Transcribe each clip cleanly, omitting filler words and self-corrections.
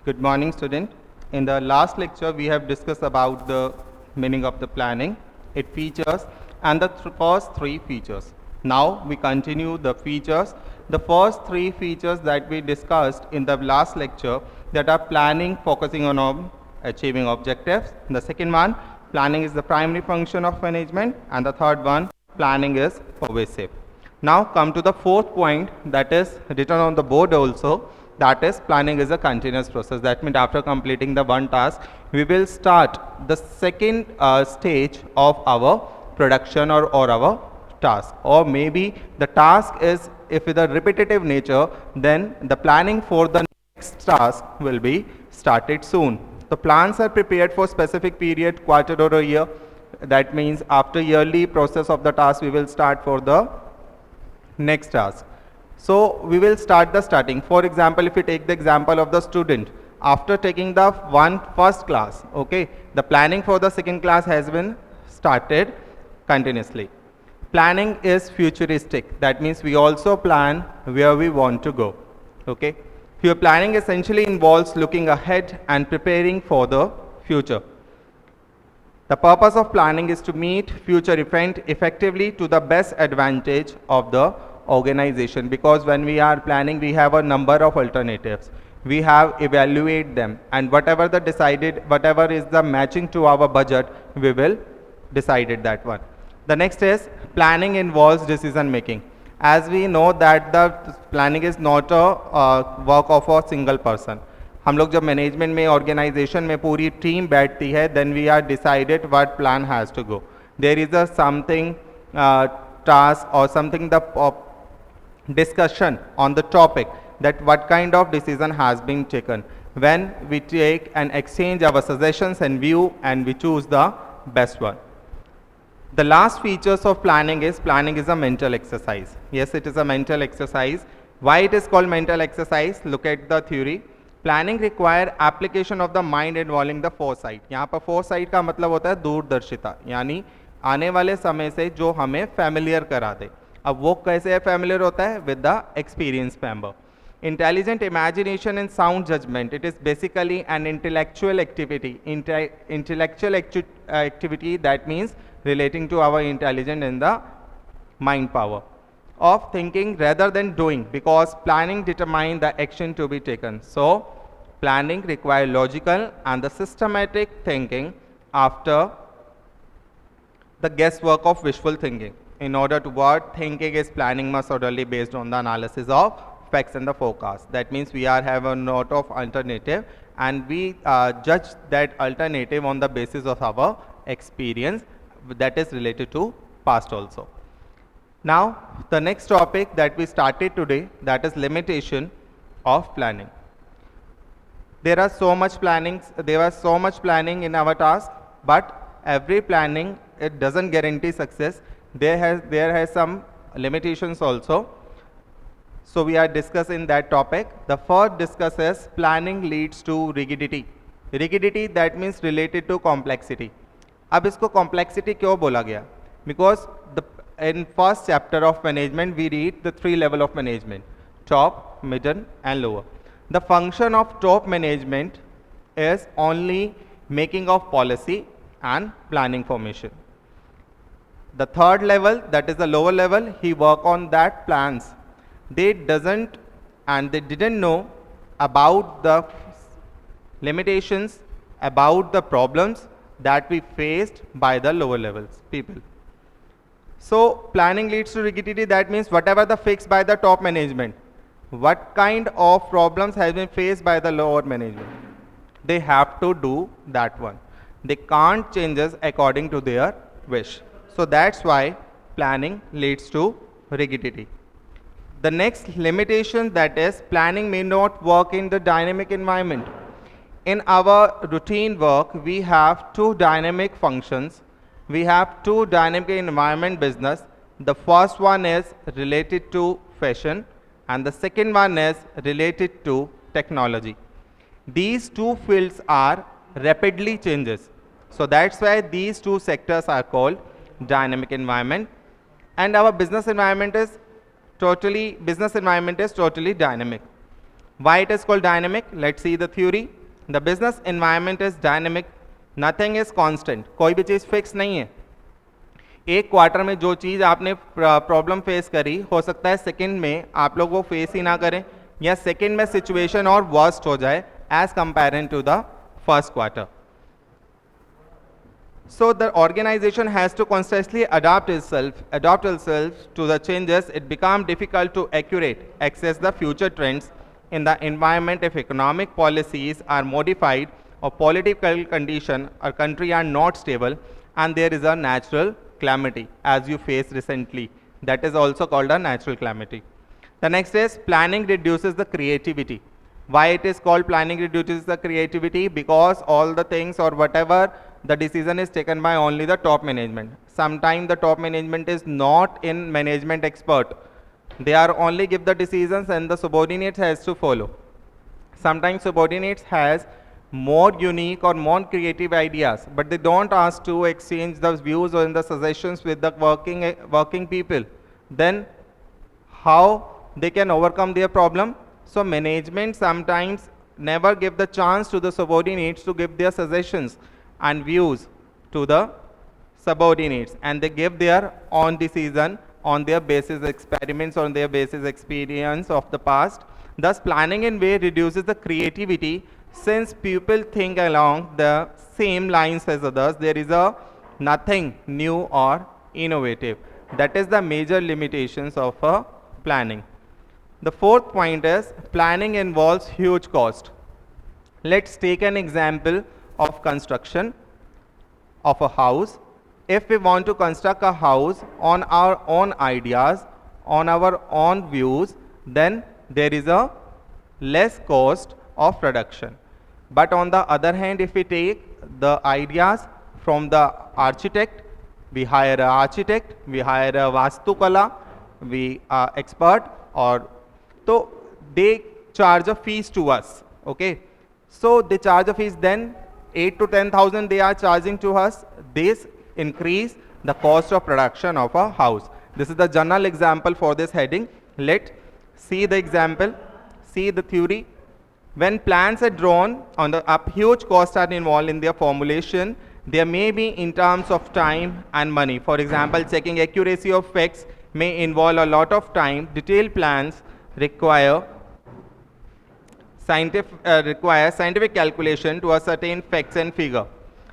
Good morning, student. In the last lecture, we have discussed about the meaning of the planning, its features, and the first three features. Now we continue the features. The first three features that we discussed in the last lecture, that are planning focusing on achieving objectives. The second one, planning is the primary function of management, and the third one, planning is pervasive. Now come to the fourth point, that is written on the board also, that is planning is a continuous process. That means after completing the one task, we will start the second stage of our production or our task, or maybe the task is, if with a repetitive nature, then the planning for the next task will be started soon. The plans are prepared for specific period, quarter or a year. That means after yearly process of the task, we will start for the next task. So we will start the starting. For example, if we take the example of the student, after taking the first class, okay, the planning for the second class has been started continuously. Planning is futuristic. That means we also plan where we want to go. Okay. Your planning essentially involves looking ahead and preparing for the future. The purpose of planning is to meet future event effectively to the best advantage of the organization, because when we are planning, we have a number of alternatives. We have evaluate them, and whatever is the matching to our budget, we will decide that one. The next is planning involves decision making. As we know that the planning is not a work of a single person. हम लोग जब management में organisation में पूरी team बैठती है, then we are decided what plan has to go. There is a something task or something the discussion on the topic, that what kind of decision has been taken. When we take and exchange our suggestions and view, and we choose the best one. The last features of planning is a mental exercise. Yes, it is a mental exercise. Why it is called mental exercise? Look at the theory. Planning require application of the mind involving the foresight. यहाँ पर foresight का मतलब होता है दूरदर्शिता, यानी आने वाले समय से जो हमें familiar करा दे. अब वो कैसे familiar होता है? With the experienced member. Intelligent imagination and sound judgment. It is basically an intellectual activity. Intellectual activity, that means relating to our intelligence and the mind power of thinking rather than doing, because planning determines the action to be taken. So planning requires logical and the systematic thinking after the guesswork of wishful thinking. In order to what thinking is, planning must orderly based on the analysis of facts and the forecast. That means we have a lot of alternative, and we judge that alternative on the basis of our experience that is related to past also. Now the next topic that we started today, that is limitation of planning. There was so much planning in our task, but every planning, it doesn't guarantee success. There has some limitations also. So we are discussing that topic. The first discusses planning leads to rigidity. Rigidity, that means related to complexity. अब इसको complexity क्यों बोला गया? Because in first chapter of management, we read the three level of management: top, middle, and lower. The function of top management is only making of policy and planning formation. The third level, that is the lower level, he work on that plans. They didn't know about the limitations, about the problems that we faced by the lower levels people. So planning leads to rigidity. That means whatever the fixed by the top management, what kind of problems has been faced by the lower management, they have to do that one. They can't change us according to their wish. So that's why planning leads to rigidity. The next limitation, that is planning may not work in the dynamic environment. In our routine work, we have two dynamic functions. We have two dynamic environment business. The first one is related to fashion, and the second one is related to technology. These two fields are rapidly changes. So that's why these two sectors are called dynamic environment, and our business environment is totally dynamic. Why it is called dynamic? Let's see the theory. The business environment is dynamic, nothing is constant. कोई भी चीज़ fix नहीं है. एक quarter में जो चीज़ आपने problem face करी, हो सकता है सेकंड में आप लोग वो फेस ही ना करें, या सेकंड में सिचुएशन और वर्स्ट हो जाए as comparing to the first quarter. So the organization has to constantly adapt itself to the changes. It becomes difficult to access the future trends in the environment if economic policies are modified or political condition or country are not stable and there is a natural calamity as you faced recently. That is also called a natural calamity. The next is planning reduces the creativity. Why it is called planning reduces the creativity? Because all the things or whatever the decision is taken by only the top management. Sometimes the top management is not in management expert. They are only give the decisions and the subordinates has to follow. Sometimes subordinates has more unique or more creative ideas, but they don't ask to exchange the views or the suggestions with the working people. Then how they can overcome their problem? So management sometimes never give the chance to the subordinates to give their suggestions and views to the subordinates, and they give their own decision on their basis experiments, on their basis experience of the past. Thus planning in way reduces the creativity since people think along the same lines as others. There is a nothing new or innovative. That is the major limitations of a planning. The fourth point is planning involves huge cost. Let's take an example of construction of a house. If we want to construct a house on our own ideas, on our own views, then there is a less cost of production. But on the other hand, if we take the ideas from the architect, we hire an architect, we hire a vastukala, we are expert, or so they charge a fees to us. Okay, so they charge a fees, then 8 to 10,000 they are charging to us. This increase the cost of production of a house. This is the general example for this heading. Let's see the example, see the theory. When plans are drawn on the up, huge costs are involved in their formulation. There may be in terms of time and money. For example, checking accuracy of facts may involve a lot of time. Detailed plans require scientific calculation to ascertain facts and figure.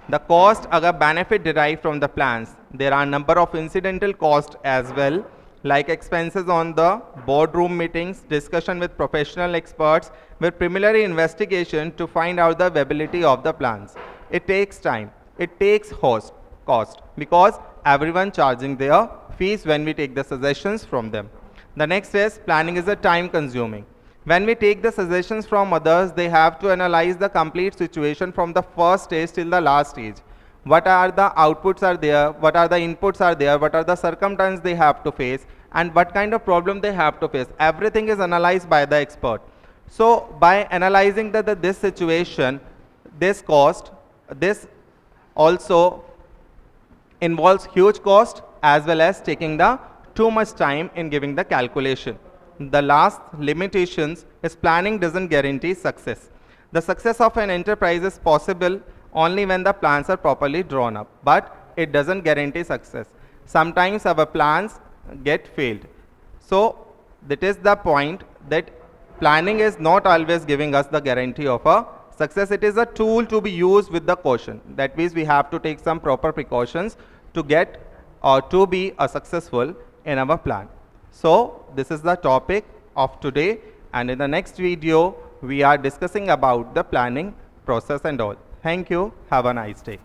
The cost agar benefit derived from the plans. There are number of incidental costs as well, like expenses on the boardroom meetings, discussion with professional experts, with preliminary investigation to find out the viability of the plans. It takes time. It takes cost because everyone charging their fees when we take the suggestions from them. The next is planning is a time consuming. When we take the suggestions from others, they have to analyze the complete situation from the first stage till the last stage. What are the outputs are there, what are the inputs are there, what are the circumstances they have to face, and what kind of problem they have to face. Everything is analyzed by the expert. So by analyzing this situation, this cost, this also involves huge cost as well as taking the too much time in giving the calculation. The last limitations is planning doesn't guarantee success. The success of an enterprise is possible only when the plans are properly drawn up, but it doesn't guarantee success. Sometimes our plans get failed. So that is the point, that planning is not always giving us the guarantee of a success. It is a tool to be used with the caution. That means we have to take some proper precautions to get or to be a successful in our plan. So this is the topic of today, and in the next video we are discussing about the planning process and all. Thank you. Have a nice day.